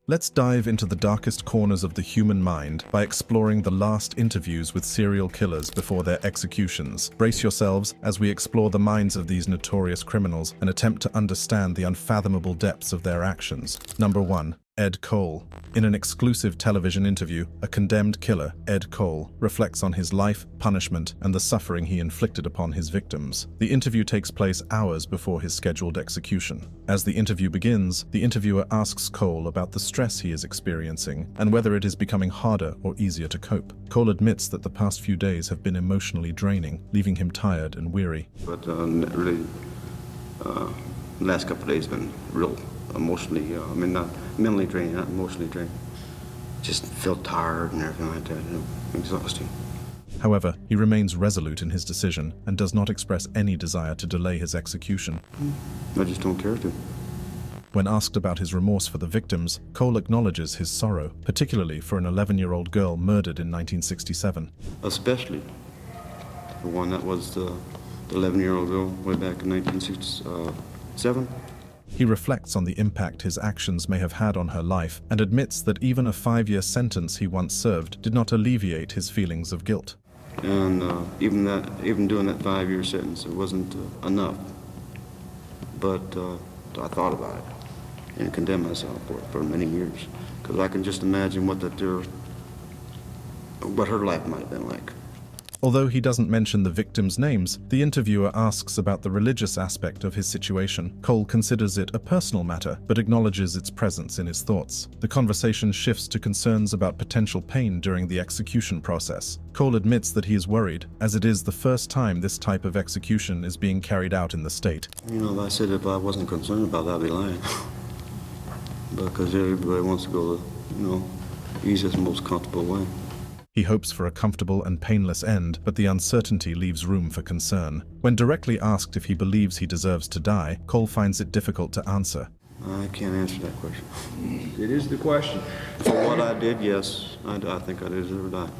Let's dive into the darkest corners of the human mind by exploring the last interviews with serial killers before their executions. Brace yourselves as we explore the minds of these notorious criminals and attempt to understand the unfathomable depths of their actions. Number 1. Ed Cole. In an exclusive television interview, a condemned killer, Ed Cole, reflects on his life, punishment, and the suffering he inflicted upon his victims. The interview takes place hours before his scheduled execution. As the interview begins, the interviewer asks Cole about the stress he is experiencing and whether it is becoming harder or easier to cope. Cole admits that the past few days have been emotionally draining, leaving him tired and weary. But really, the last couple of days have been real emotionally, not mentally draining, not emotionally draining. Just feel tired and everything like that, exhausting. However, he remains resolute in his decision and does not express any desire to delay his execution. I just don't care to. When asked about his remorse for the victims, Cole acknowledges his sorrow, particularly for an 11-year-old girl murdered in 1967. Especially the one that was the 11-year-old girl way back in 1967. He reflects on the impact his actions may have had on her life and admits that even a 5-year sentence he once served did not alleviate his feelings of guilt. And even doing that 5-year sentence, it wasn't enough. But I thought about it and condemned myself for many years, because I can just imagine what her life might have been like. Although he doesn't mention the victims' names, the interviewer asks about the religious aspect of his situation. Cole considers it a personal matter, but acknowledges its presence in his thoughts. The conversation shifts to concerns about potential pain during the execution process. Cole admits that he is worried, as it is the first time this type of execution is being carried out in the state. If I said if I wasn't concerned about that, I'd be lying. Because everybody wants to go the, easiest, most comfortable way. He hopes for a comfortable and painless end, but the uncertainty leaves room for concern. When directly asked if he believes he deserves to die, Cole finds it difficult to answer. I can't answer that question. It is the question. For what I did, yes, I think I deserve to die.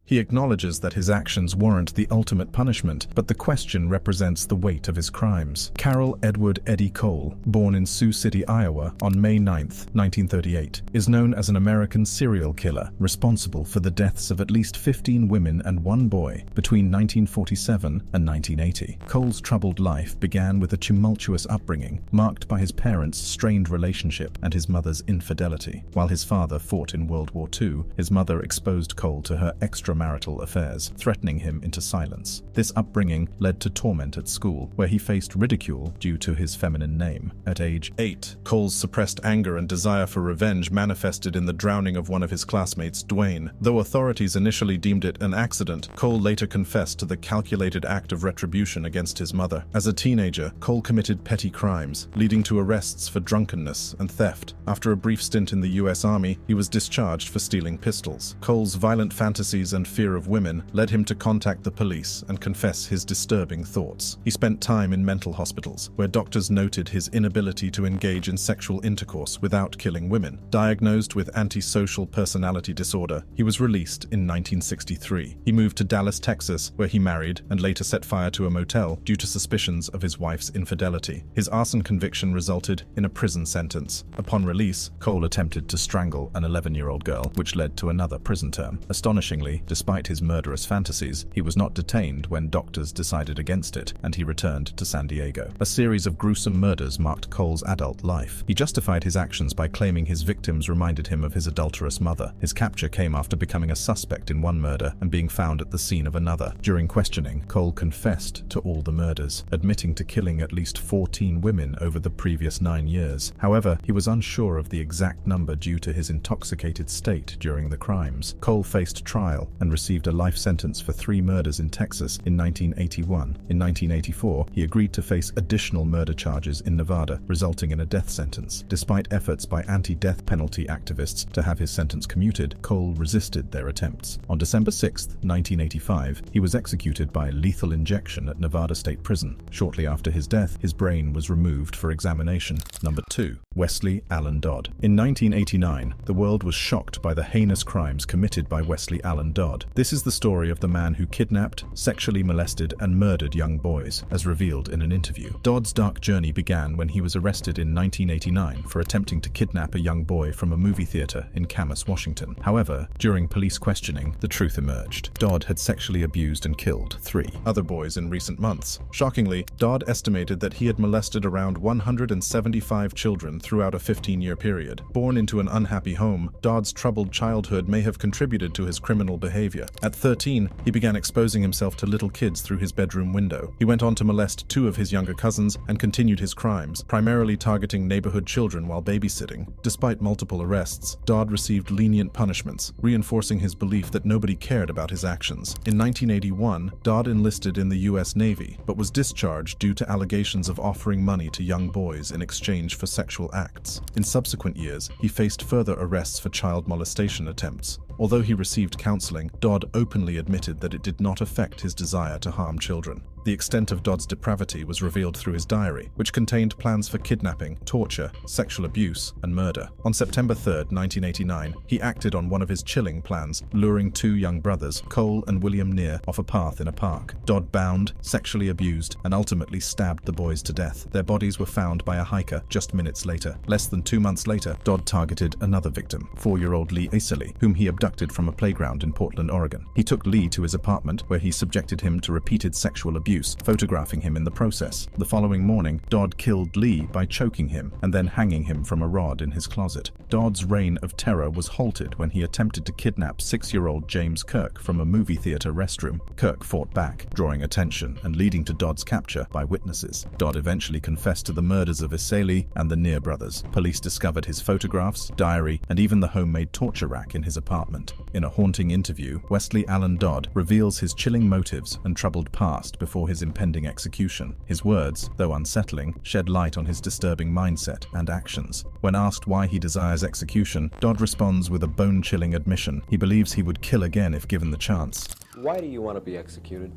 He acknowledges that his actions warrant the ultimate punishment, but the question represents the weight of his crimes. Carroll Edward Eddie Cole, born in Sioux City, Iowa, on May 9, 1938, is known as an American serial killer responsible for the deaths of at least 15 women and 1 boy between 1947 and 1980. Cole's troubled life began with a tumultuous upbringing, marked by his parents' strained relationship and his mother's infidelity. While his father fought in World War II, his mother exposed Cole to her extramarital affairs, threatening him into silence. This upbringing led to torment at school, where he faced ridicule due to his feminine name. At age 8, Cole's suppressed anger and desire for revenge manifested in the drowning of one of his classmates, Dwayne. Though authorities initially deemed it an accident, Cole later confessed to the calculated act of retribution against his mother. As a teenager, Cole committed petty crimes, leading to arrests for drunkenness and theft. After a brief stint in the U.S. Army, he was discharged for stealing pistols. Cole's violent fantasies and fear of women led him to contact the police and confess his disturbing thoughts. He spent time in mental hospitals, where doctors noted his inability to engage in sexual intercourse without killing women. Diagnosed with antisocial personality disorder, he was released in 1963. He moved to Dallas, Texas, where he married and later set fire to a motel due to suspicions of his wife's infidelity. His arson conviction resulted in a prison sentence. Upon release, Cole attempted to strangle an 11-year-old girl, which led to another prison term. Astonishingly, despite his murderous fantasies, he was not detained when doctors decided against it, and he returned to San Diego. A series of gruesome murders marked Cole's adult life. He justified his actions by claiming his victims reminded him of his adulterous mother. His capture came after becoming a suspect in one murder and being found at the scene of another. During questioning, Cole confessed to all the murders, admitting to killing at least 14 women over the previous 9 years. However, he was unsure of the exact number due to his intoxicated state during the crimes. Cole faced trial and received a life sentence for 3 murders in Texas in 1981. In 1984, he agreed to face additional murder charges in Nevada, resulting in a death sentence. Despite efforts by anti-death penalty activists to have his sentence commuted, Cole resisted their attempts. On December 6, 1985, he was executed by lethal injection at Nevada State Prison. Shortly after his death, his brain was removed for examination. Number 2. Wesley Allen Dodd. In 1989, the world was shocked by the heinous crimes committed by Wesley Allen Dodd, Dodd. This is the story of the man who kidnapped, sexually molested, and murdered young boys, as revealed in an interview. Dodd's dark journey began when he was arrested in 1989 for attempting to kidnap a young boy from a movie theater in Camas, Washington. However, during police questioning, the truth emerged. Dodd had sexually abused and killed 3 other boys in recent months. Shockingly, Dodd estimated that he had molested around 175 children throughout a 15-year period. Born into an unhappy home, Dodd's troubled childhood may have contributed to his criminal behavior. At 13, he began exposing himself to little kids through his bedroom window. He went on to molest 2 of his younger cousins and continued his crimes, primarily targeting neighborhood children while babysitting. Despite multiple arrests, Dodd received lenient punishments, reinforcing his belief that nobody cared about his actions. In 1981, Dodd enlisted in the U.S. Navy, but was discharged due to allegations of offering money to young boys in exchange for sexual acts. In subsequent years, he faced further arrests for child molestation attempts. Although he received counseling, Dodd openly admitted that it did not affect his desire to harm children. The extent of Dodd's depravity was revealed through his diary, which contained plans for kidnapping, torture, sexual abuse, and murder. On September 3, 1989, he acted on one of his chilling plans, luring 2 young brothers, Cole and William Neer, off a path in a park. Dodd bound, sexually abused, and ultimately stabbed the boys to death. Their bodies were found by a hiker just minutes later. Less than 2 months later, Dodd targeted another victim, 4-year-old Lee Acerly, whom he abducted from a playground in Portland, Oregon. He took Lee to his apartment, where he subjected him to repeated sexual abuse, photographing him in the process. The following morning, Dodd killed Lee by choking him and then hanging him from a rod in his closet. Dodd's reign of terror was halted when he attempted to kidnap 6-year-old James Kirk from a movie theater restroom. Kirk fought back, drawing attention and leading to Dodd's capture by witnesses. Dodd eventually confessed to the murders of Acerly and the Neer brothers. Police discovered his photographs, diary, and even the homemade torture rack in his apartment. In a haunting interview, Wesley Allen Dodd reveals his chilling motives and troubled past before his impending execution. His words, though unsettling, shed light on his disturbing mindset and actions. When asked why he desires execution, Dodd responds with a bone-chilling admission. He believes he would kill again if given the chance. Why do you want to be executed?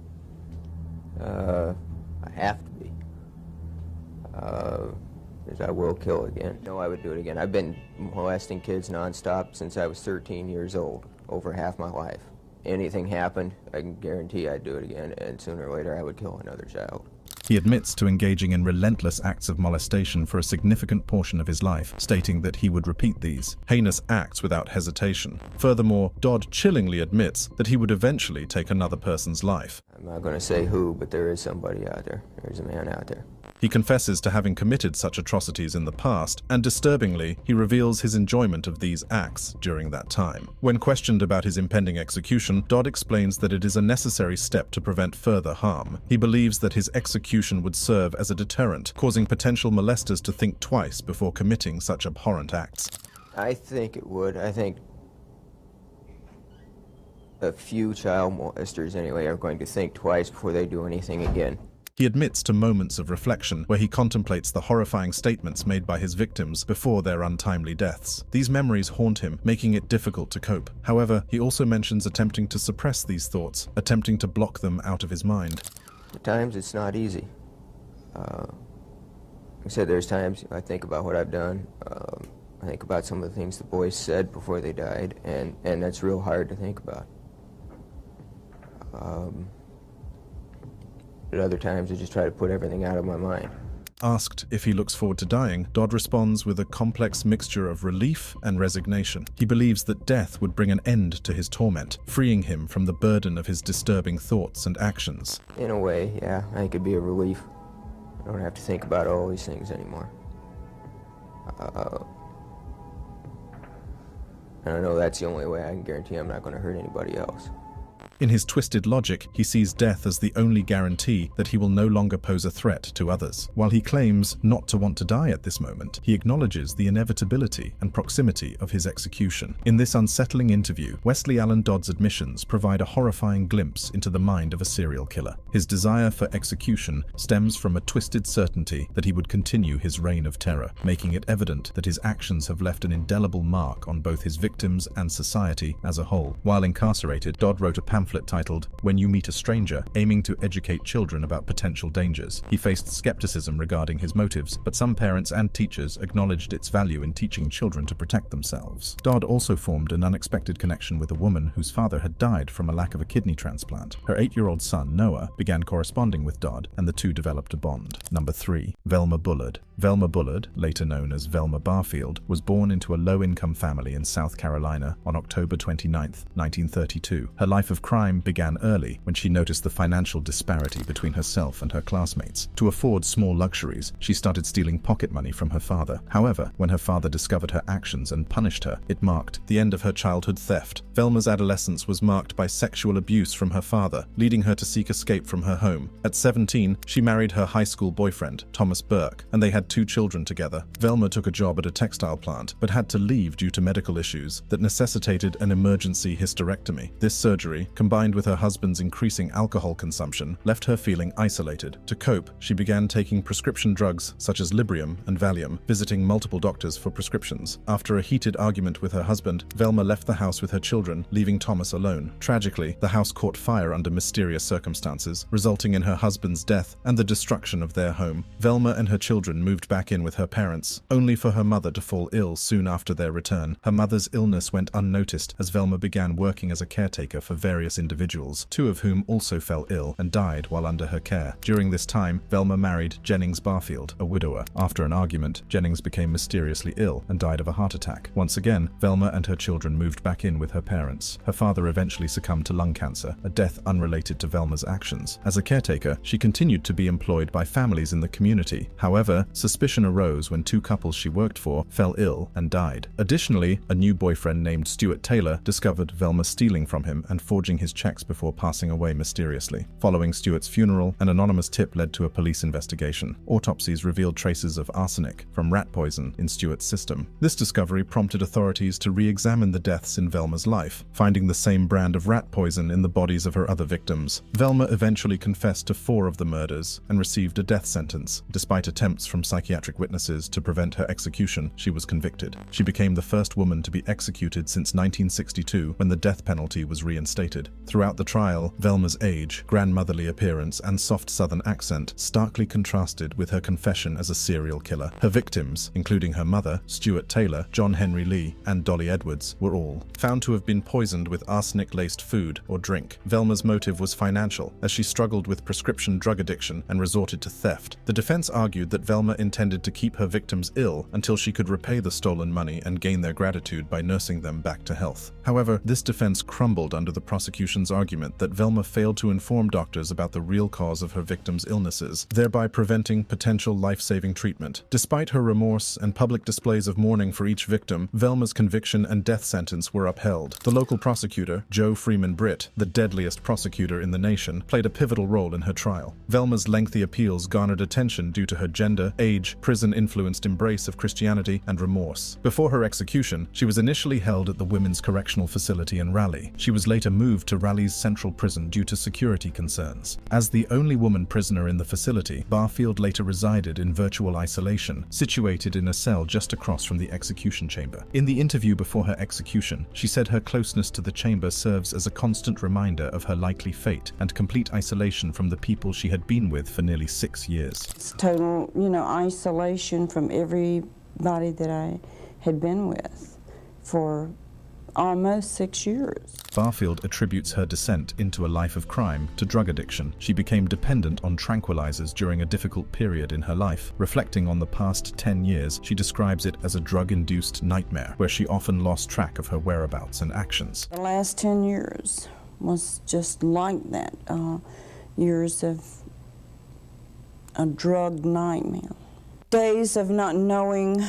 I have to be. Because I will kill again. No, I would do it again. I've been molesting kids nonstop since I was 13 years old, over half my life. Anything happened, I can guarantee I'd do it again, and sooner or later I would kill another child. He admits to engaging in relentless acts of molestation for a significant portion of his life, stating that he would repeat these heinous acts without hesitation. Furthermore, Dodd chillingly admits that he would eventually take another person's life. I'm not going to say who, but there is somebody out there. There's a man out there. He confesses to having committed such atrocities in the past, and disturbingly, he reveals his enjoyment of these acts during that time. When questioned about his impending execution, Dodd explains that it is a necessary step to prevent further harm. He believes that his execution would serve as a deterrent, causing potential molesters to think twice before committing such abhorrent acts. I think it would. I think a few child molesters, anyway, are going to think twice before they do anything again. He admits to moments of reflection where he contemplates the horrifying statements made by his victims before their untimely deaths. These memories haunt him, making it difficult to cope. However, he also mentions attempting to suppress these thoughts, attempting to block them out of his mind. At times, it's not easy. Like I said, there's times I think about what I've done. I think about some of the things the boys said before they died, and that's real hard to think about. At other times, I just try to put everything out of my mind. Asked if he looks forward to dying, Dodd responds with a complex mixture of relief and resignation. He believes that death would bring an end to his torment, freeing him from the burden of his disturbing thoughts and actions. In a way, yeah, I think it'd be a relief. I don't have to think about all these things anymore. And I know that's the only way I can guarantee I'm not going to hurt anybody else. In his twisted logic, he sees death as the only guarantee that he will no longer pose a threat to others. While he claims not to want to die at this moment, he acknowledges the inevitability and proximity of his execution. In this unsettling interview, Wesley Allen Dodd's admissions provide a horrifying glimpse into the mind of a serial killer. His desire for execution stems from a twisted certainty that he would continue his reign of terror, making it evident that his actions have left an indelible mark on both his victims and society as a whole. While incarcerated, Dodd wrote a pamphlet pamphlet titled When You Meet a Stranger, aiming to educate children about potential dangers. He faced skepticism regarding his motives, but some parents and teachers acknowledged its value in teaching children to protect themselves. Dodd also formed an unexpected connection with a woman whose father had died from a lack of a kidney transplant. Her 8-year-old son, Noah, began corresponding with Dodd, and the two developed a bond. Number 3. Velma Bullard. Velma Bullard, later known as Velma Barfield, was born into a low-income family in South Carolina on October 29, 1932. Her life of crime began early when she noticed the financial disparity between herself and her classmates. To afford small luxuries, she started stealing pocket money from her father. However, when her father discovered her actions and punished her, it marked the end of her childhood theft. Velma's adolescence was marked by sexual abuse from her father, leading her to seek escape from her home. At 17, she married her high school boyfriend, Thomas Burke, and they had 2 children together. Velma took a job at a textile plant, but had to leave due to medical issues that necessitated an emergency hysterectomy. This surgery, combined with her husband's increasing alcohol consumption, left her feeling isolated. To cope, she began taking prescription drugs such as Librium and Valium, visiting multiple doctors for prescriptions. After a heated argument with her husband, Velma left the house with her children, leaving Thomas alone. Tragically, the house caught fire under mysterious circumstances, resulting in her husband's death and the destruction of their home. Velma and her children moved back in with her parents, only for her mother to fall ill soon after their return. Her mother's illness went unnoticed as Velma began working as a caretaker for various individuals, 2 of whom also fell ill and died while under her care. During this time, Velma married Jennings Barfield, a widower. After an argument, Jennings became mysteriously ill and died of a heart attack. Once again, Velma and her children moved back in with her parents. Her father eventually succumbed to lung cancer, a death unrelated to Velma's actions. As a caretaker, she continued to be employed by families in the community. However, suspicion arose when 2 couples she worked for fell ill and died. Additionally, a new boyfriend named Stuart Taylor discovered Velma stealing from him and forging his checks before passing away mysteriously. Following Stuart's funeral, an anonymous tip led to a police investigation. Autopsies revealed traces of arsenic from rat poison in Stuart's system. This discovery prompted authorities to re-examine the deaths in Velma's life, finding the same brand of rat poison in the bodies of her other victims. Velma eventually confessed to 4 of the murders and received a death sentence. Despite attempts from psychiatric witnesses to prevent her execution, she was convicted. She became the first woman to be executed since 1962, when the death penalty was reinstated. Throughout the trial, Velma's age, grandmotherly appearance, and soft southern accent starkly contrasted with her confession as a serial killer. Her victims, including her mother, Stuart Taylor, John Henry Lee, and Dolly Edwards, were all found to have been poisoned with arsenic-laced food or drink. Velma's motive was financial, as she struggled with prescription drug addiction and resorted to theft. The defense argued that Velma intended to keep her victims ill until she could repay the stolen money and gain their gratitude by nursing them back to health. However, this defense crumbled under the prosecution's argument that Velma failed to inform doctors about the real cause of her victims' illnesses, thereby preventing potential life-saving treatment. Despite her remorse and public displays of mourning for each victim, Velma's conviction and death sentence were upheld. The local prosecutor, Joe Freeman Britt, the deadliest prosecutor in the nation, played a pivotal role in her trial. Velma's lengthy appeals garnered attention due to her gender, age, prison-influenced embrace of Christianity, and remorse. Before her execution, she was initially held at the Women's Correctional Facility in Raleigh. She was later moved to Raleigh's Central Prison due to security concerns. As the only woman prisoner in the facility, Barfield later resided in virtual isolation, situated in a cell just across from the execution chamber. In the interview before her execution, she said her closeness to the chamber serves as a constant reminder of her likely fate and complete isolation from the people she had been with for nearly 6 years. It's total, isolation from everybody that I had been with for almost 6 years. Barfield attributes her descent into a life of crime to drug addiction. She became dependent on tranquilizers during a difficult period in her life. Reflecting on the past 10 years, she describes it as a drug-induced nightmare, where she often lost track of her whereabouts and actions. The last 10 years was just like that, years of a drug nightmare. Days of not knowing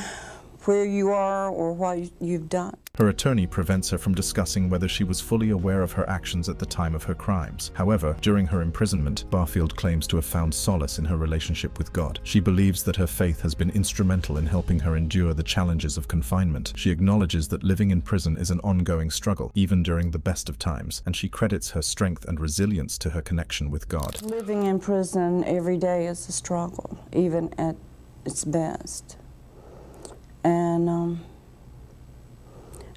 where you are or what you've done. Her attorney prevents her from discussing whether she was fully aware of her actions at the time of her crimes. However, during her imprisonment, Barfield claims to have found solace in her relationship with God. She believes that her faith has been instrumental in helping her endure the challenges of confinement. She acknowledges that living in prison is an ongoing struggle, even during the best of times, and she credits her strength and resilience to her connection with God. Living in prison every day is a struggle, even at its best. And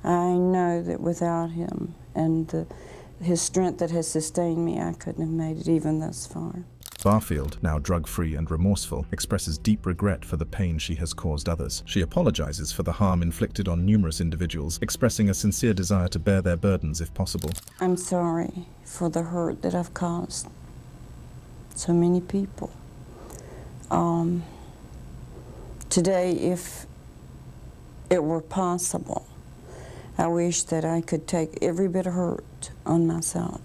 I know that without him and the his strength that has sustained me, I couldn't have made it even thus far. Barfield, now drug-free and remorseful, expresses deep regret for the pain she has caused others. She apologizes for the harm inflicted on numerous individuals, expressing a sincere desire to bear their burdens if possible. I'm sorry for the hurt that I've caused so many people. Today, if it were possible, I wish that I could take every bit of hurt on myself.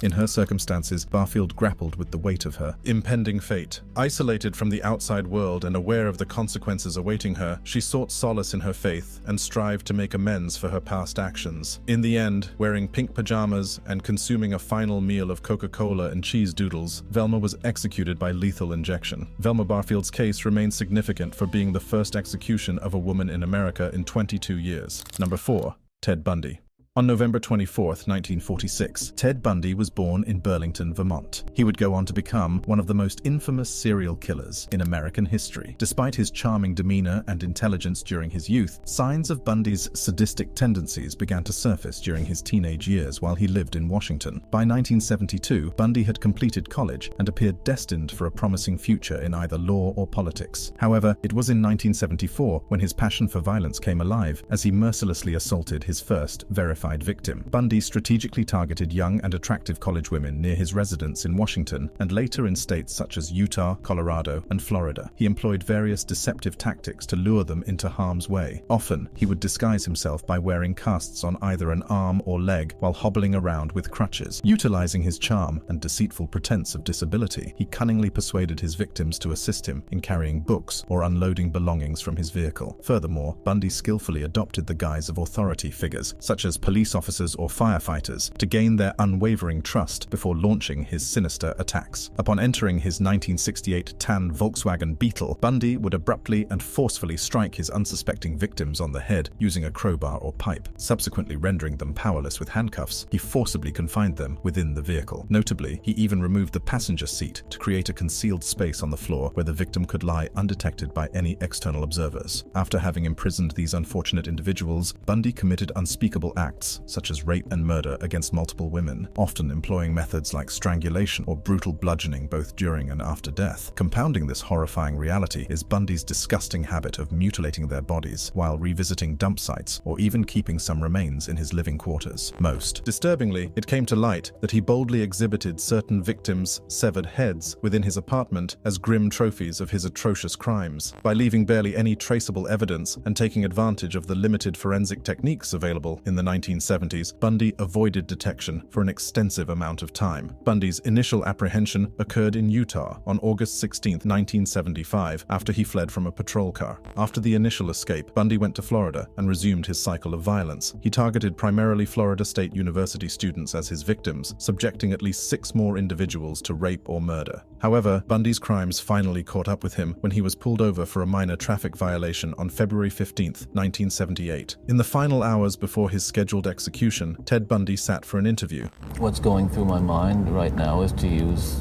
In her circumstances, Barfield grappled with the weight of her impending fate. Isolated from the outside world and aware of the consequences awaiting her, she sought solace in her faith and strived to make amends for her past actions. In the end, wearing pink pajamas and consuming a final meal of Coca-Cola and cheese doodles, Velma was executed by lethal injection. Velma Barfield's case remains significant for being the first execution of a woman in America in 22 years. Number 4. Ted Bundy. On November 24, 1946, Ted Bundy was born in Burlington, Vermont. He would go on to become one of the most infamous serial killers in American history. Despite his charming demeanor and intelligence during his youth, signs of Bundy's sadistic tendencies began to surface during his teenage years while he lived in Washington. By 1972, Bundy had completed college and appeared destined for a promising future in either law or politics. However, it was in 1974 when his passion for violence came alive as he mercilessly assaulted his first verified victim. Bundy strategically targeted young and attractive college women near his residence in Washington and later in states such as Utah, Colorado, and Florida. He employed various deceptive tactics to lure them into harm's way. Often, he would disguise himself by wearing casts on either an arm or leg while hobbling around with crutches. Utilizing his charm and deceitful pretense of disability, he cunningly persuaded his victims to assist him in carrying books or unloading belongings from his vehicle. Furthermore, Bundy skillfully adopted the guise of authority figures, such as police officers or firefighters, to gain their unwavering trust before launching his sinister attacks. Upon entering his 1968 tan Volkswagen Beetle, Bundy would abruptly and forcefully strike his unsuspecting victims on the head using a crowbar or pipe. Subsequently rendering them powerless with handcuffs, he forcibly confined them within the vehicle. Notably, he even removed the passenger seat to create a concealed space on the floor where the victim could lie undetected by any external observers. After having imprisoned these unfortunate individuals, Bundy committed unspeakable acts such as rape and murder against multiple women, often employing methods like strangulation or brutal bludgeoning both during and after death. Compounding this horrifying reality is Bundy's disgusting habit of mutilating their bodies while revisiting dump sites or even keeping some remains in his living quarters. Most disturbingly, it came to light that he boldly exhibited certain victims' severed heads within his apartment as grim trophies of his atrocious crimes. By leaving barely any traceable evidence and taking advantage of the limited forensic techniques available in the 1970s, Bundy avoided detection for an extensive amount of time. Bundy's initial apprehension occurred in Utah on August 16, 1975, after he fled from a patrol car. After the initial escape, Bundy went to Florida and resumed his cycle of violence. He targeted primarily Florida State University students as his victims, subjecting at least 6 more individuals to rape or murder. However, Bundy's crimes finally caught up with him when he was pulled over for a minor traffic violation on February 15, 1978. In the final hours before his scheduled execution, Ted Bundy sat for an interview. What's going through my mind right now is to use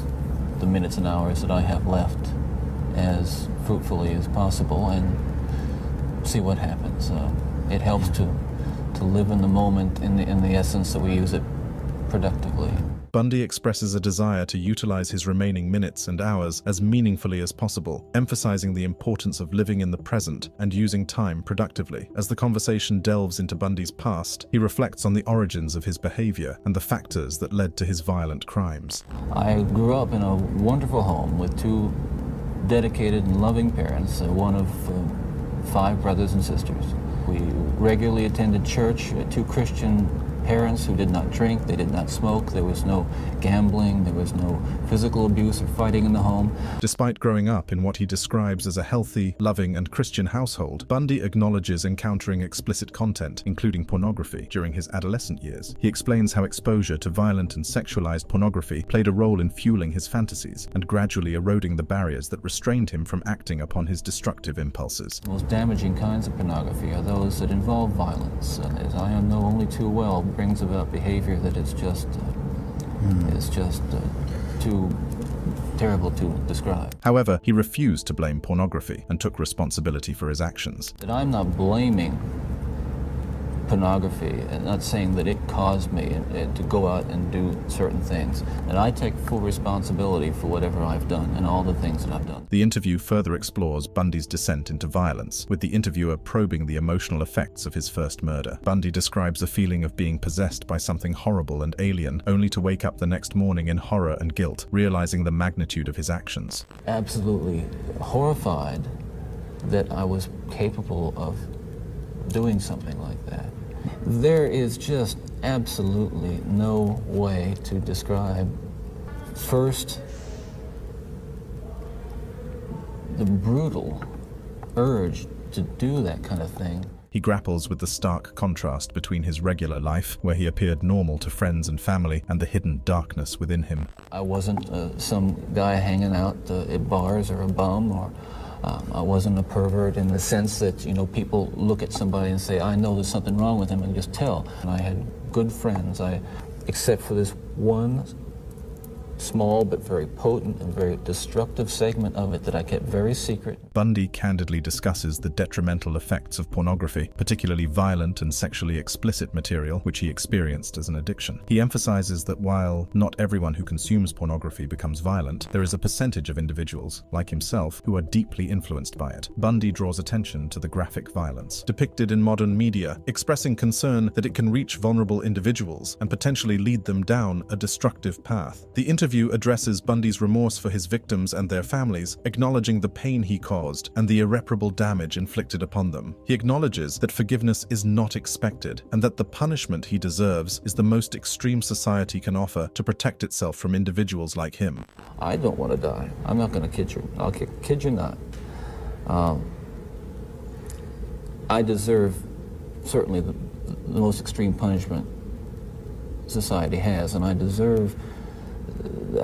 the minutes and hours that I have left as fruitfully as possible and see what happens. It helps to live in the moment in the essence that we use it productively. Bundy expresses a desire to utilize his remaining minutes and hours as meaningfully as possible, emphasizing the importance of living in the present and using time productively. As the conversation delves into Bundy's past, he reflects on the origins of his behavior and the factors that led to his violent crimes. I grew up in a wonderful home with 2 dedicated and loving parents, one of 5 brothers and sisters. We regularly attended church, 2 Christian parents who did not drink, they did not smoke, there was no gambling, there was no physical abuse or fighting in the home. Despite growing up in what he describes as a healthy, loving, and Christian household, Bundy acknowledges encountering explicit content, including pornography, during his adolescent years. He explains how exposure to violent and sexualized pornography played a role in fueling his fantasies and gradually eroding the barriers that restrained him from acting upon his destructive impulses. The most damaging kinds of pornography are those that involve violence, and as I know only too well, brings about behavior that is just too terrible to describe. However, he refused to blame pornography and took responsibility for his actions. That I'm not blaming pornography, and not saying that it caused me to go out and do certain things. And I take full responsibility for whatever I've done and all the things that I've done. The interview further explores Bundy's descent into violence, with the interviewer probing the emotional effects of his first murder. Bundy describes a feeling of being possessed by something horrible and alien, only to wake up the next morning in horror and guilt, realizing the magnitude of his actions. Absolutely horrified that I was capable of doing something like that. There is just absolutely no way to describe, first, the brutal urge to do that kind of thing. He grapples with the stark contrast between his regular life, where he appeared normal to friends and family, and the hidden darkness within him. I wasn't some guy hanging out at bars or a bum, or I wasn't a pervert in the sense that, you know, people look at somebody and say, I know there's something wrong with him, and just tell. And I had good friends, except for this one small but very potent and very destructive segment of it that I kept very secret. Bundy candidly discusses the detrimental effects of pornography, particularly violent and sexually explicit material, which he experienced as an addiction. He emphasizes that while not everyone who consumes pornography becomes violent, there is a percentage of individuals, like himself, who are deeply influenced by it. Bundy draws attention to the graphic violence depicted in modern media, expressing concern that it can reach vulnerable individuals and potentially lead them down a destructive path. The interview addresses Bundy's remorse for his victims and their families, acknowledging the pain he caused and the irreparable damage inflicted upon them. He acknowledges that forgiveness is not expected and that the punishment he deserves is the most extreme society can offer to protect itself from individuals like him. I don't want to die. I'm not going to kid you. I'll kid you not. I deserve certainly the most extreme punishment society has, and I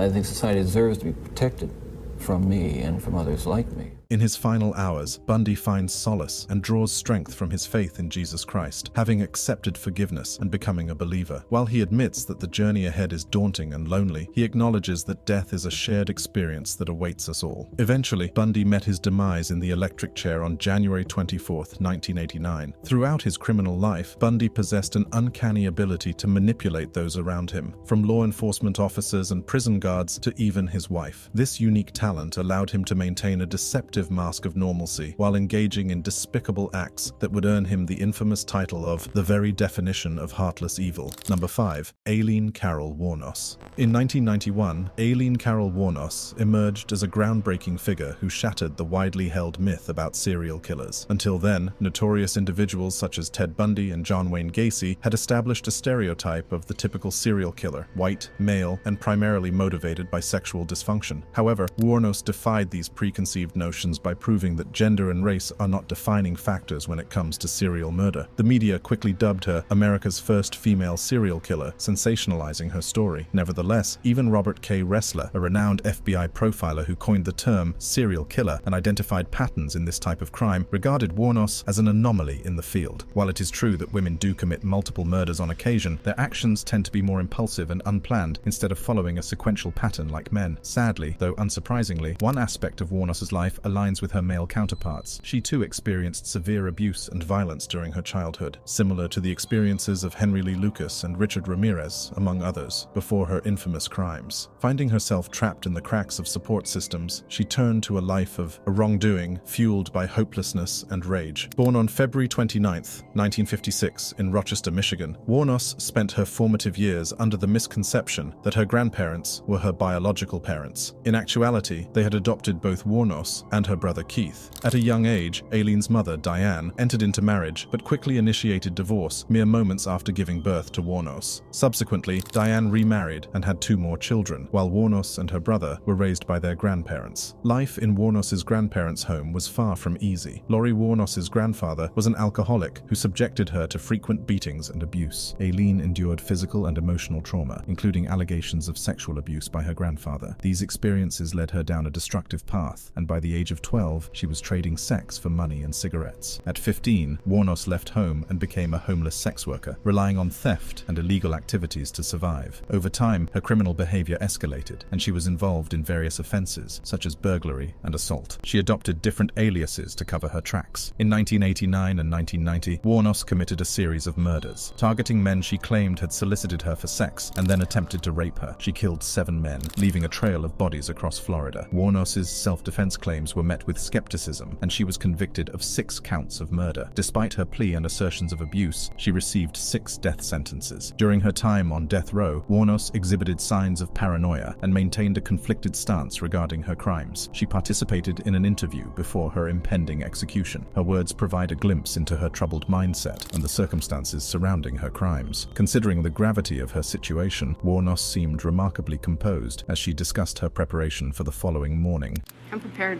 think society deserves to be protected from me and from others like me. In his final hours, Bundy finds solace and draws strength from his faith in Jesus Christ, having accepted forgiveness and becoming a believer. While he admits that the journey ahead is daunting and lonely, he acknowledges that death is a shared experience that awaits us all. Eventually, Bundy met his demise in the electric chair on January 24, 1989. Throughout his criminal life, Bundy possessed an uncanny ability to manipulate those around him, from law enforcement officers and prison guards to even his wife. This unique talent allowed him to maintain a deceptive mask of normalcy while engaging in despicable acts that would earn him the infamous title of the very definition of heartless evil. Number 5. Aileen Carroll Wuornos. In 1991, Aileen Carroll Wuornos emerged as a groundbreaking figure who shattered the widely held myth about serial killers. Until then, notorious individuals such as Ted Bundy and John Wayne Gacy had established a stereotype of the typical serial killer, white, male, and primarily motivated by sexual dysfunction. However, Wuornos defied these preconceived notions by proving that gender and race are not defining factors when it comes to serial murder. The media quickly dubbed her America's first female serial killer, sensationalizing her story. Nevertheless, even Robert K. Ressler, a renowned FBI profiler who coined the term serial killer and identified patterns in this type of crime, regarded Wuornos as an anomaly in the field. While it is true that women do commit multiple murders on occasion, their actions tend to be more impulsive and unplanned instead of following a sequential pattern like men. Sadly, though unsurprisingly, one aspect of Wuornos's life aligns with her male counterparts. She too experienced severe abuse and violence during her childhood, similar to the experiences of Henry Lee Lucas and Richard Ramirez, among others, before her infamous crimes. Finding herself trapped in the cracks of support systems, she turned to a life of wrongdoing fueled by hopelessness and rage. Born on February 29, 1956, in Rochester, Michigan, Wuornos spent her formative years under the misconception that her grandparents were her biological parents. In actuality, they had adopted both Wuornos and her brother Keith. At a young age, Aileen's mother, Diane, entered into marriage but quickly initiated divorce mere moments after giving birth to Wuornos. Subsequently, Diane remarried and had 2 more children, while Wuornos and her brother were raised by their grandparents. Life in Wuornos's grandparents' home was far from easy. Laurie Wuornos's grandfather was an alcoholic who subjected her to frequent beatings and abuse. Aileen endured physical and emotional trauma, including allegations of sexual abuse by her grandfather. These experiences led her down a destructive path, and by the age of of 12, she was trading sex for money and cigarettes. At 15, Wuornos left home and became a homeless sex worker, relying on theft and illegal activities to survive. Over time, her criminal behavior escalated, and she was involved in various offenses, such as burglary and assault. She adopted different aliases to cover her tracks. In 1989 and 1990, Wuornos committed a series of murders, targeting men she claimed had solicited her for sex and then attempted to rape her. She killed 7 men, leaving a trail of bodies across Florida. Wuornos's self-defense claims were met with skepticism, and she was convicted of 6 counts of murder. Despite her plea and assertions of abuse, she received 6 death sentences. During her time on death row, Wuornos exhibited signs of paranoia and maintained a conflicted stance regarding her crimes. She participated in an interview before her impending execution. Her words provide a glimpse into her troubled mindset and the circumstances surrounding her crimes. Considering the gravity of her situation, Wuornos seemed remarkably composed as she discussed her preparation for the following morning. I'm prepared.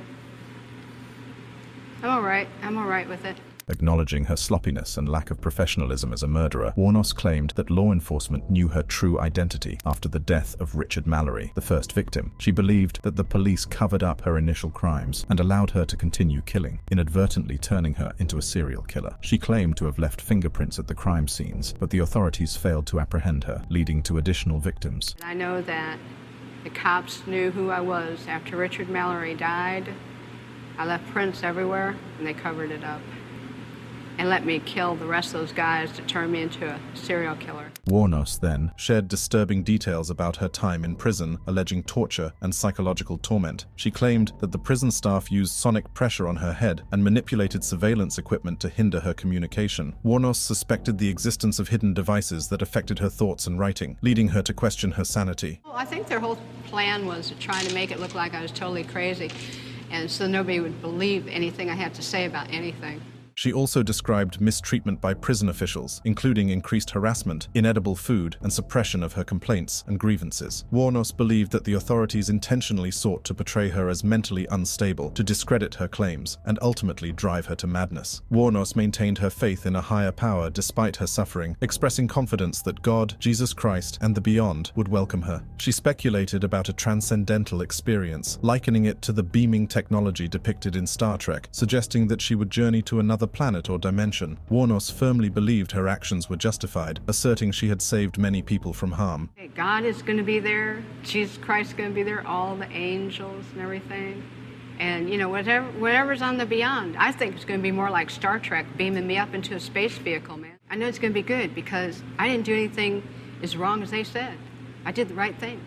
I'm all right. I'm all right with it. Acknowledging her sloppiness and lack of professionalism as a murderer, Wuornos claimed that law enforcement knew her true identity after the death of Richard Mallory, the first victim. She believed that the police covered up her initial crimes and allowed her to continue killing, inadvertently turning her into a serial killer. She claimed to have left fingerprints at the crime scenes, but the authorities failed to apprehend her, leading to additional victims. I know that the cops knew who I was. After Richard Mallory died, I left prints everywhere, and they covered it up and let me kill the rest of those guys to turn me into a serial killer. Wuornos then shared disturbing details about her time in prison, alleging torture and psychological torment. She claimed that the prison staff used sonic pressure on her head and manipulated surveillance equipment to hinder her communication. Wuornos suspected the existence of hidden devices that affected her thoughts and writing, leading her to question her sanity. Well, I think their whole plan was to try to make it look like I was totally crazy, and so nobody would believe anything I had to say about anything. She also described mistreatment by prison officials, including increased harassment, inedible food, and suppression of her complaints and grievances. Wuornos believed that the authorities intentionally sought to portray her as mentally unstable, to discredit her claims, and ultimately drive her to madness. Wuornos maintained her faith in a higher power despite her suffering, expressing confidence that God, Jesus Christ, and the beyond would welcome her. She speculated about a transcendental experience, likening it to the beaming technology depicted in Star Trek, suggesting that she would journey to another planet or dimension. Wuornos firmly believed her actions were justified, asserting she had saved many people from harm. God is going to be there, Jesus Christ is going to be there, all the angels and everything. And, you know, whatever's on the beyond, I think it's going to be more like Star Trek beaming me up into a space vehicle, man. I know it's going to be good because I didn't do anything as wrong as they said. I did the right thing.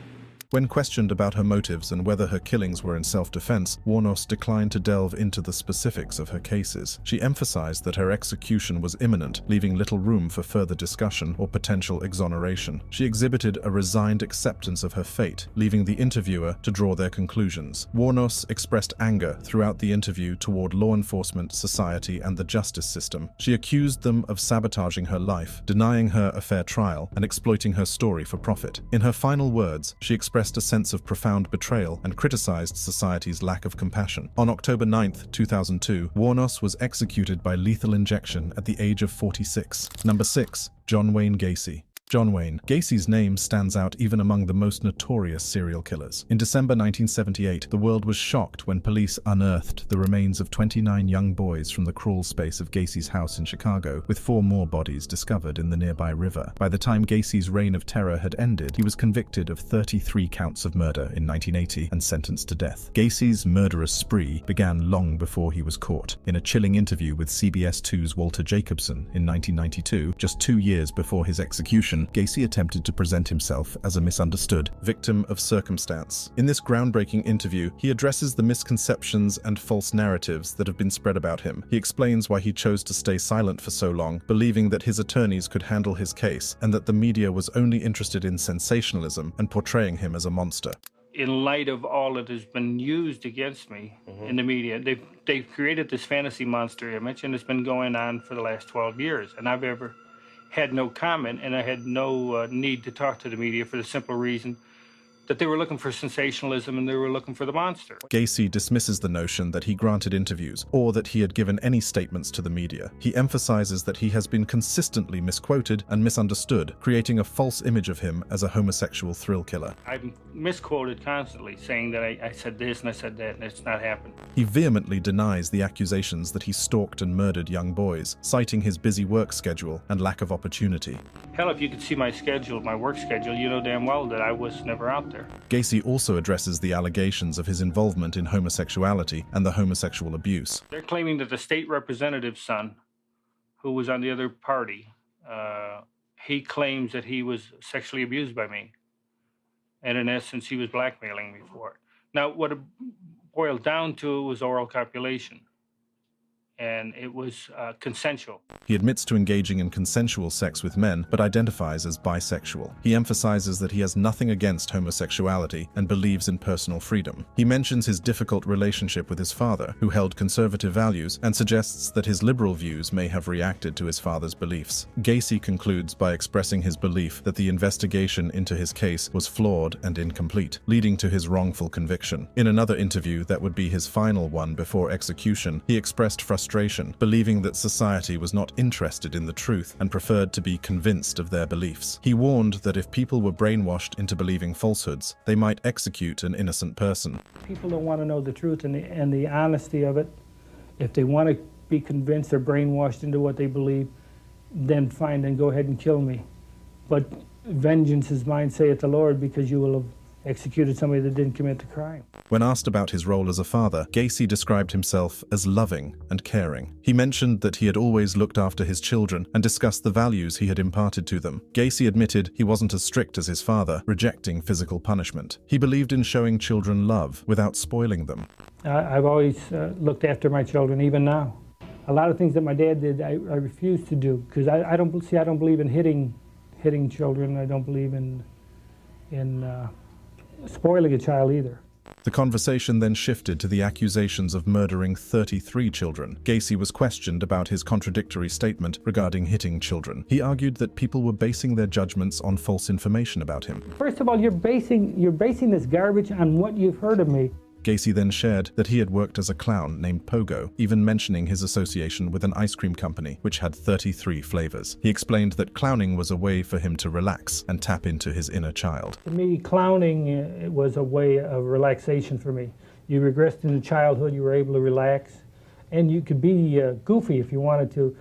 When questioned about her motives and whether her killings were in self-defense, Wuornos declined to delve into the specifics of her cases. She emphasized that her execution was imminent, leaving little room for further discussion or potential exoneration. She exhibited a resigned acceptance of her fate, leaving the interviewer to draw their conclusions. Wuornos expressed anger throughout the interview toward law enforcement, society, and the justice system. She accused them of sabotaging her life, denying her a fair trial, and exploiting her story for profit. In her final words, she expressed a sense of profound betrayal and criticized society's lack of compassion. On October 9, 2002, Wuornos was executed by lethal injection at the age of 46. Number 6. John Wayne Gacy. John Wayne. Gacy's name stands out even among the most notorious serial killers. In December 1978, the world was shocked when police unearthed the remains of 29 young boys from the crawl space of Gacy's house in Chicago, with 4 more bodies discovered in the nearby river. By the time Gacy's reign of terror had ended, he was convicted of 33 counts of murder in 1980 and sentenced to death. Gacy's murderous spree began long before he was caught. In a chilling interview with CBS 2's Walter Jacobson in 1992, just 2 years before his execution, Gacy attempted to present himself as a misunderstood victim of circumstance. In this groundbreaking interview, he addresses the misconceptions and false narratives that have been spread about him. He explains why he chose to stay silent for so long, believing that his attorneys could handle his case and that the media was only interested in sensationalism and portraying him as a monster. In light of all that has been used against me in the media, they've created this fantasy monster image, and it's been going on for the last 12 years, and I've ever had no comment, and I had no need to talk to the media for the simple reason that they were looking for sensationalism and they were looking for the monster. Gacy dismisses the notion that he granted interviews or that he had given any statements to the media. He emphasizes that he has been consistently misquoted and misunderstood, creating a false image of him as a homosexual thrill killer. I'm misquoted constantly, saying that I said this and I said that, and it's not happened. He vehemently denies the accusations that he stalked and murdered young boys, citing his busy work schedule and lack of opportunity. Hell, if you could see my schedule, my work schedule, you know damn well that I was never out there. Gacy also addresses the allegations of his involvement in homosexuality and the homosexual abuse. They're claiming that the state representative's son, who was on the other party, he claims that he was sexually abused by me. And in essence, he was blackmailing me for it. Now, what it boiled down to was oral copulation. And it was consensual. He admits to engaging in consensual sex with men, but identifies as bisexual. He emphasizes that he has nothing against homosexuality and believes in personal freedom. He mentions his difficult relationship with his father, who held conservative values, and suggests that his liberal views may have reacted to his father's beliefs. Gacy concludes by expressing his belief that the investigation into his case was flawed and incomplete, leading to his wrongful conviction. In another interview that would be his final one before execution, he expressed frustration, believing that society was not interested in the truth and preferred to be convinced of their beliefs. He warned that if people were brainwashed into believing falsehoods, they might execute an innocent person. People don't want to know the truth and the honesty of it. If they want to be convinced or brainwashed into what they believe, then fine, then go ahead and kill me. But vengeance is mine, saith the Lord, because you will have executed somebody that didn't commit the crime. When asked about his role as a father, Gacy described himself as loving and caring. He mentioned that he had always looked after his children and discussed the values he had imparted to them. Gacy admitted he wasn't as strict as his father, rejecting physical punishment. He believed in showing children love without spoiling them. I've always looked after my children, even now. A lot of things that my dad did, I refuse to do, because I don't believe in hitting children. I don't believe in spoiling a child either. The conversation then shifted to the accusations of murdering 33 children. Gacy was questioned about his contradictory statement regarding hitting children. He argued that people were basing their judgments on false information about him. First of all, you're basing this garbage on what you've heard of me. Gacy then shared that he had worked as a clown named Pogo, even mentioning his association with an ice cream company, which had 33 flavors. He explained that clowning was a way for him to relax and tap into his inner child. To me, clowning it was a way of relaxation for me. You regressed into childhood, you were able to relax, and you could be goofy if you wanted to,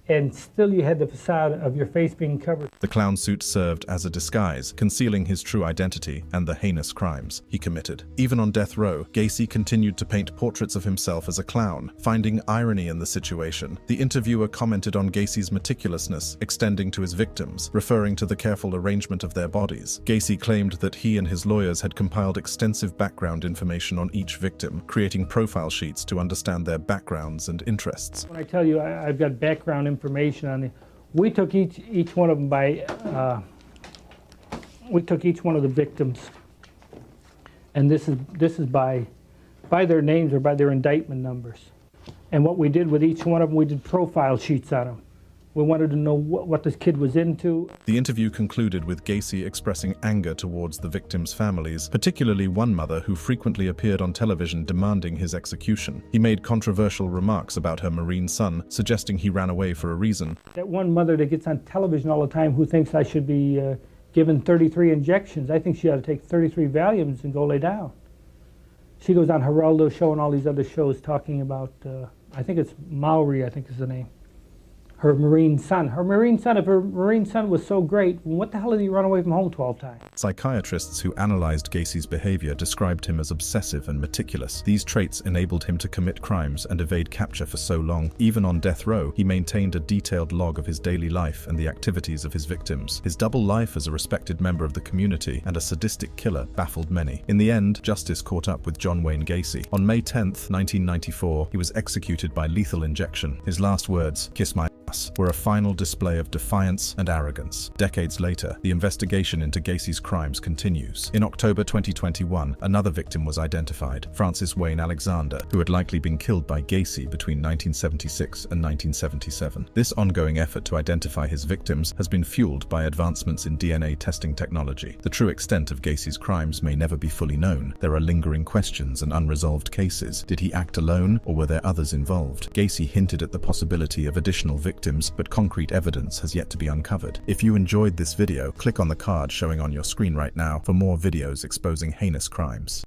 and still you had the facade of your face being covered. The clown suit served as a disguise, concealing his true identity and the heinous crimes he committed. Even on death row, Gacy continued to paint portraits of himself as a clown, finding irony in the situation. The interviewer commented on Gacy's meticulousness, extending to his victims, referring to the careful arrangement of their bodies. Gacy claimed that he and his lawyers had compiled extensive background information on each victim, creating profile sheets to understand their backgrounds and interests. When I tell you I've got background information on it, we took each one of them by, we took each one of the victims, and this is by their names or by their indictment numbers. And what we did with each one of them, we did profile sheets on them. We wanted to know what this kid was into. The interview concluded with Gacy expressing anger towards the victims' families, particularly one mother who frequently appeared on television demanding his execution. He made controversial remarks about her Marine son, suggesting he ran away for a reason. That one mother that gets on television all the time who thinks I should be given 33 injections, I think she ought to take 33 Valiums and go lay down. She goes on Geraldo show and all these other shows talking about, I think it's Maori, I think is the name. Her Marine son. Her Marine son, if her Marine son was so great, what the hell did he run away from home 12 times? Psychiatrists who analyzed Gacy's behavior described him as obsessive and meticulous. These traits enabled him to commit crimes and evade capture for so long. Even on death row, he maintained a detailed log of his daily life and the activities of his victims. His double life as a respected member of the community and a sadistic killer baffled many. In the end, justice caught up with John Wayne Gacy. On May 10th, 1994, he was executed by lethal injection. His last words, "Kiss my ass." class were a final display of defiance and arrogance. Decades later, the investigation into Gacy's crimes continues. In October 2021, another victim was identified, Francis Wayne Alexander, who had likely been killed by Gacy between 1976 and 1977. This ongoing effort to identify his victims has been fueled by advancements in DNA testing technology. The true extent of Gacy's crimes may never be fully known. There are lingering questions and unresolved cases. Did he act alone, or were there others involved? Gacy hinted at the possibility of additional victims, but concrete evidence has yet to be uncovered. If you enjoyed this video, click on the card showing on your screen right now for more videos exposing heinous crimes.